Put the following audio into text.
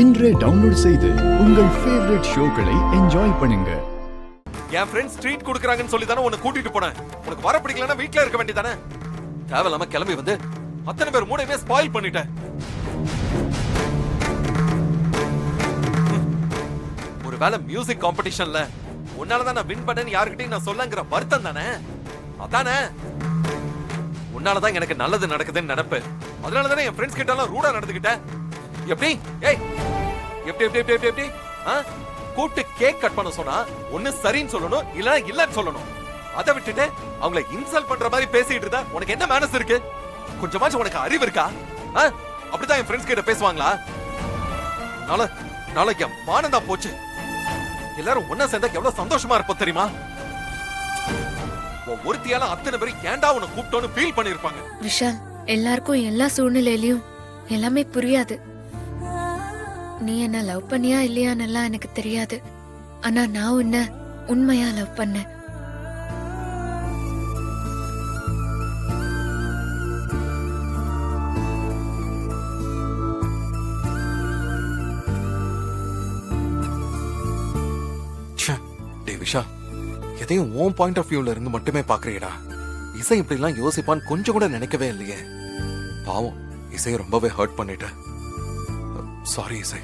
இன்றே டவுன்லோட் செய்து உங்கள் ஃபேவரட் ஷோக்களை என்ஜாய் பண்ணுங்க. என் ஃப்ரெண்ட்ஸ் ட்ரீட் கொடுக்கறாங்கன்னு சொல்லி தானே உன்னை கூட்டிட்டு போனேன். உனக்கு வர பிடிக்கலன்னா வீட்ல இருக்க வேண்டியதானே. தேவையில்லாம கிளம்பி வந்து அத்தனை பேர் மூடையுமே ஸ்பாயில் பண்ணிட்டேன். ஒருவேளை மியூசிக் காம்படிஷன்ல உன்னாலதான் நான் வின் பண்ணேன்னு யாருக்கிட்டையும் நான் சொல்லங்கிற வருத்தம் தானே. அதானே உன்னாலதான் எனக்கு நல்லது நடக்குதுன்னு நினைப்பு. அதனாலதானே என் ஃப்ரெண்ட்ஸ் கிட்ட எல்லாம் ரூடா நடந்துக்கிட்டேன். எப்படி ஏய் எப்படி எப்படி எப்படி எப்படி கூட்டு கேக் கட் பண்ண சொன்னா ஒண்ணு சரின்னு சொல்லணும், இல்ல இல்லன்னு சொல்லணும். அதை விட்டுட்டு அவங்கள இன்சல்ட் பண்ற மாதிரி பேசிட்டு இருந்தா உனக்கு என்ன மேனஸ் இருக்கு? கொஞ்சமாச்சும் உனக்கு அறிவு இருக்கா? அப்படிதான் என் ஃப்ரெண்ட்ஸ் கிட்ட பேசுவாங்களா? நாளைக்கு மானம் தான் போச்சு. எல்லாரும் ஒன்னா சேர்ந்தா எவ்வளவு சந்தோஷமா இருப்போம் தெரியுமா? ஒருத்தியால அத்தனை பேரும் ஏண்டா உன்னை கூப்பிட்டோன்னு ஃபீல் பண்ணிருப்பாங்க. விஷால், எல்லாருக்கும் எல்லா சூழ்நிலையிலயும் எல்லாமே புரியாது. நீ என்ன லவ் பண்ணியா இல்லையான்னு எல்லாம் எனக்கு தெரியாது. ஆனா நான் உன்னை உண்மையா லவ் பண்ணேன். டேய் விஷா, எதையும் உன் பாயிண்ட் ஆஃப் வியூல இருந்து மட்டுமே பாக்குறீடா. இசை இப்படி எல்லாம் யோசிப்பான்னு கொஞ்சம் கூட நினைக்கவே இல்லையே. பாவம், இசையை ரொம்பவே ஹர்ட் பண்ணிட்டேன். சாரி இசை.